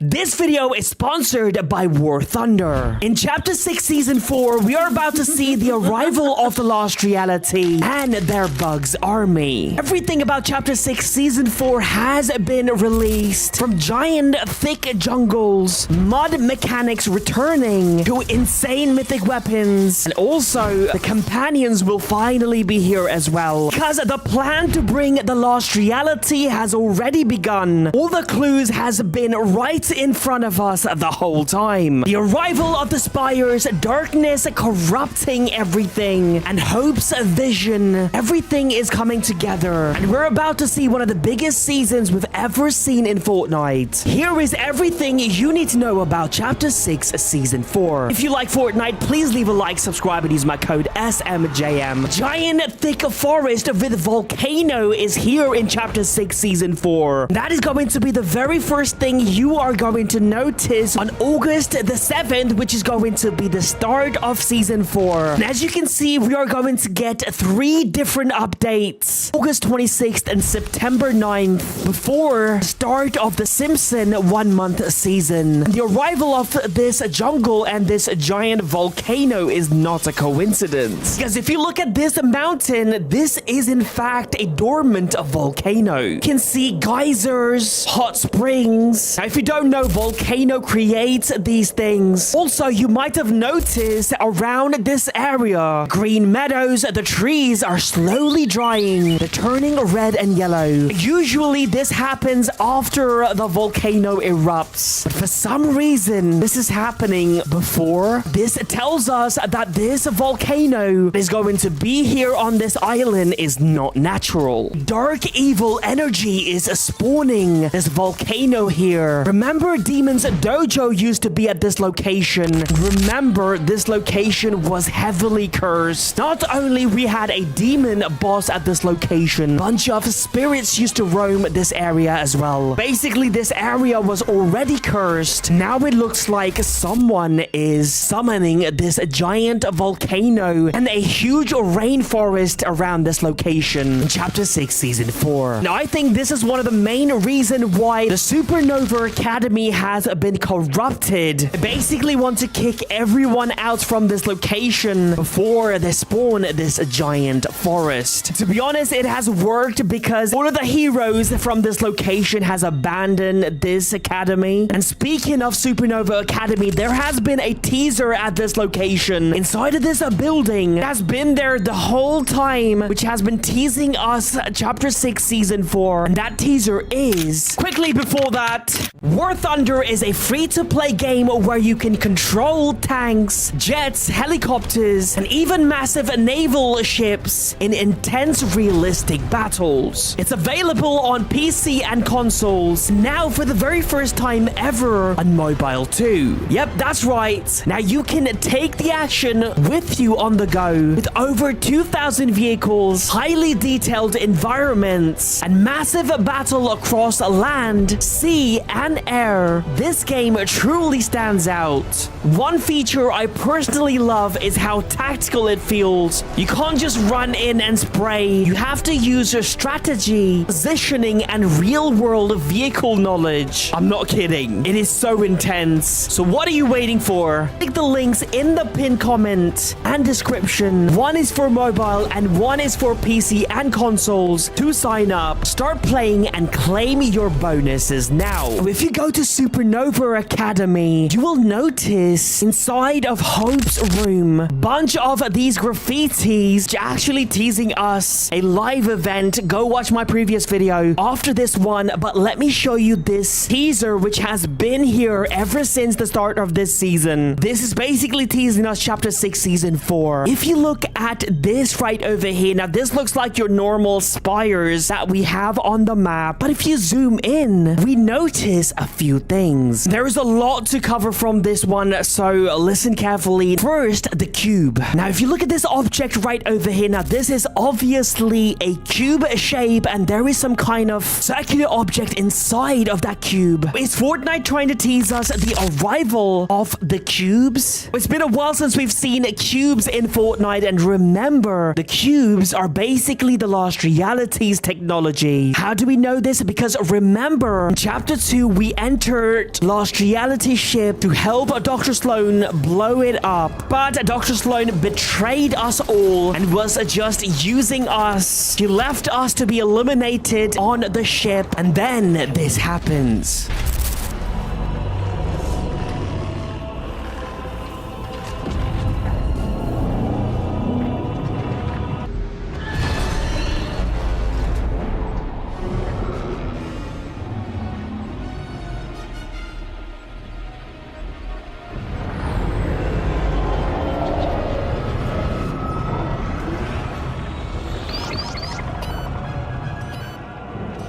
This video is sponsored by War Thunder. In Chapter 6 Season 4, we are about to see the arrival of the Lost Reality and their bugs army. Everything about Chapter 6 Season 4 has been released, from giant thick jungles, mud mechanics returning, to insane mythic weapons, and also the companions will finally be here as well. Because the plan to bring the Lost Reality has already begun. All the clues has been right in front of us the whole time. The arrival of the spires, darkness corrupting everything, and hope's vision. Everything is coming together, and we're about to see one of the biggest seasons we've ever seen in Fortnite. Here is everything you need to know about Chapter 6 Season 4. If you like Fortnite, please leave a like, subscribe, and use my code SMJM. Giant thick forest with volcano is here in Chapter 6 Season 4. That is going to be the very first thing you are going to notice on August the 7th, which is going to be the start of Season 4. And as you can see, we are going to get 3 different updates. August 26th and September 9th, before the start of the Simpson 1-month season. And the arrival of this jungle and this giant volcano is not a coincidence. Because if you look at this mountain, this is in fact a dormant volcano. You can see geysers, hot springs. Now, if you don't know, volcano creates these things. Also, you might have noticed around this area, green meadows, the trees are slowly drying. They're turning red and yellow. Usually, this happens after the volcano erupts. But for some reason, this is happening before. This tells us that this volcano is going to be here on this island is not natural. Dark evil energy is spawning this volcano here. Remember, Demon's Dojo used to be at this location. Remember, this location was heavily cursed. Not only we had a demon boss at this location, bunch of spirits used to roam this area as well. Basically, this area was already cursed. Now it looks like someone is summoning this giant volcano and a huge rainforest around this location in Chapter 6 Season 4. Now, I think this is one of the main reasons why the Supernova Academy has been corrupted. They basically want to kick everyone out from this location before they spawn this giant forest. To be honest, it has worked because all of the heroes from this location has abandoned this academy. And speaking of Supernova Academy, there has been a teaser at this location inside of this building. It has been there the whole time, which has been teasing us Chapter 6 Season 4. And that teaser is... Quickly before that, War Thunder is a free-to-play game where you can control tanks, jets, helicopters, and even massive naval ships in intense realistic battles. It's available on PC and consoles now for the very first time ever on mobile too. Yep, that's right. Now you can take the action with you on the go with over 2,000 vehicles, highly detailed environments, and massive battle across land, sea, and air. This game truly stands out. One feature I personally love is how tactical it feels. You can't just run in and spray. You have to use your strategy, positioning, and real-world vehicle knowledge. I'm not kidding. It is so intense. So what are you waiting for? Click the links in the pinned comment and description. One is for mobile and one is for PC and consoles to sign up. Start playing and claim your bonuses now. If you go to Supernova Academy, you will notice inside of Hope's room, bunch of these graffitis actually teasing us a live event. Go watch my previous video after this one, but let me show you this teaser which has been here ever since the start of this season. This is basically teasing us Chapter 6 Season 4. If you look at this right over here, now this looks like your normal spires that we have on the map, but if you zoom in, we notice a few things. There is a lot to cover from this one, so listen carefully. First, the cube. Now, if you look at this object right over here, now this is obviously a cube shape, and there is some kind of circular object inside of that cube. Is Fortnite trying to tease us the arrival of the cubes? It's been a while since we've seen cubes in Fortnite, and remember, the cubes are basically the Lost Reality's technology. How do we know this? Because remember, in Chapter 2, we entered entered Lost Reality ship to help Dr. Sloan blow it up. But Dr. Sloan betrayed us all and was just using us. She left us to be eliminated on the ship, and then this happens.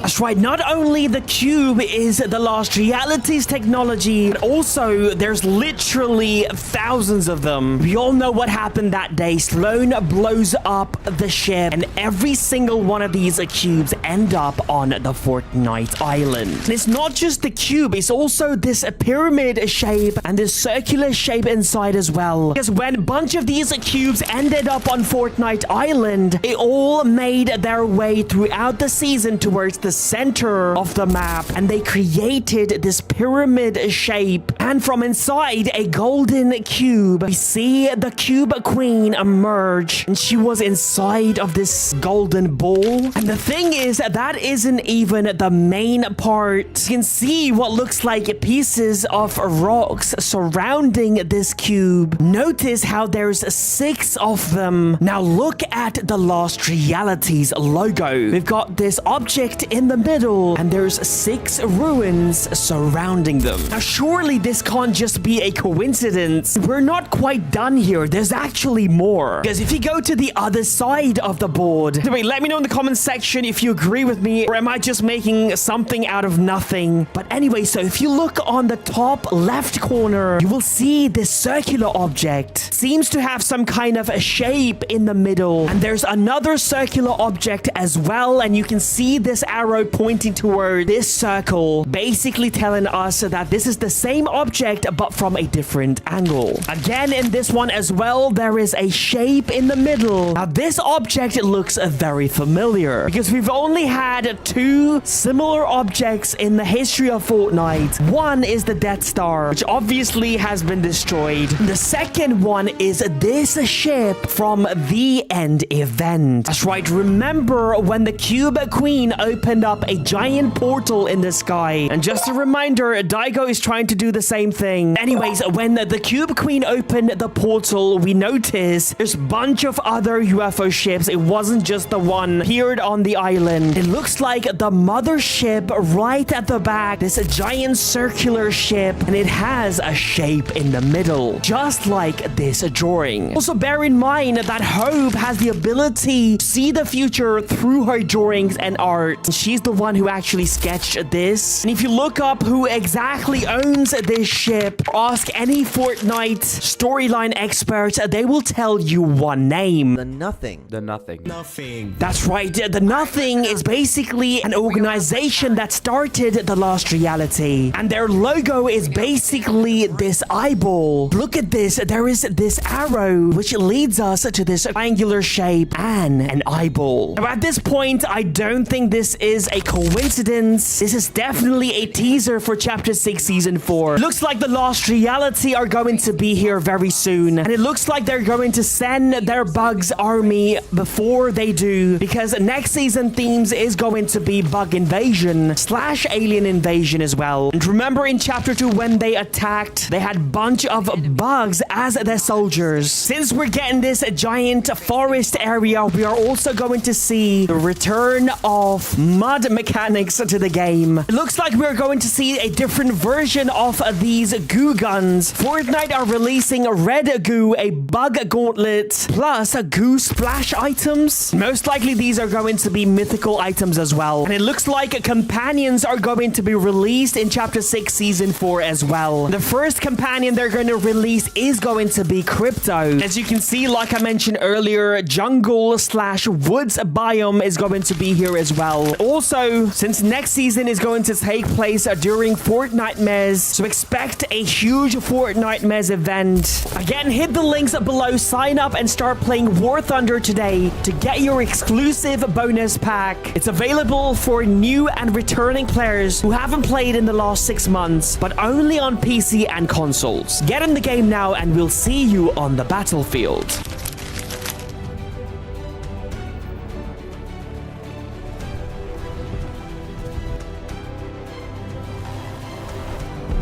That's right, not only the cube is the Lost Realities technology, but also there's literally thousands of them. We all know what happened that day. Sloan blows up the ship, and every single one of these cubes end up on the Fortnite island. And it's not just the cube, it's also this pyramid shape and this circular shape inside as well. Because when a bunch of these cubes ended up on Fortnite island, they all made their way throughout the season towards the center of the map, and they created this pyramid shape. And from inside a golden cube, we see the cube queen emerge, and she was inside of this golden ball. And the thing is, that isn't even the main part. You can see what looks like pieces of rocks surrounding this cube. Notice how there's 6 of them. Now look at the Lost Realities logo. We've got this object in the middle, and there's 6 ruins surrounding them. Now surely this can't just be a coincidence. We're not quite done here. There's actually more. Because if you go to the other side of the board, wait, let me know in the comments section if you agree with me, or am I just making something out of nothing? But anyway, so if you look on the top left corner, you will see this circular object. Seems to have some kind of a shape in the middle, and there's another circular object as well, and you can see this arrow pointing toward this circle, basically telling us that this is the same object but from a different angle. Again, in this one as well, there is a shape in the middle. Now this object looks very familiar because we've only had 2 similar objects in the history of Fortnite. One is the Death Star, which obviously has been destroyed. The second one is this ship from the end event. That's right, remember when the Cube Queen opened up a giant portal in the sky? And just a reminder, Daigo is trying to do the same thing. Anyways, when the Cube Queen opened the portal, we noticed there's a bunch of other UFO ships. It wasn't just the one appeared on the island. It looks like the mothership right at the back, this giant circular ship, and it has a shape in the middle, just like this drawing. Also bear in mind that Hope has the ability to see the future through her drawings and art. She's the one who actually sketched this. And if you look up who exactly owns this ship, ask any Fortnite storyline experts, they will tell you one name. The Nothing. The Nothing. Nothing. That's right, the Nothing is basically an organization that started the Lost Reality. And their logo is basically this eyeball. Look at this, there is this arrow which leads us to this triangular shape and an eyeball. Now at this point, I don't think this is a coincidence. This is definitely a teaser for Chapter 6 Season 4. Looks like the Lost Reality are going to be here very soon. And it looks like they're going to send their bugs army before they do, because next season themes is going to be bug invasion / alien invasion as well. And remember in Chapter 2 when they attacked, they had a bunch of bugs as their soldiers. Since we're getting this giant forest area, we are also going to see the return of mud mechanics to the game. It looks like we're going to see a different version of these goo guns. Fortnite are releasing a red goo, a bug gauntlet, plus a goo splash items. Most likely these are going to be mythical items as well. And it looks like companions are going to be released in Chapter 6 Season 4 as well. The first companion they're going to release is going to be Crypto. As you can see, like I mentioned earlier, jungle / woods biome is going to be here as well. Also, since next season is going to take place during Fortnite Mez, so expect a huge Fortnite Mez event. Again, hit the links below, sign up and start playing War Thunder today to get your exclusive bonus pack. It's available for new and returning players who haven't played in the last 6 months, but only on PC and consoles. Get in the game now and we'll see you on the battlefield.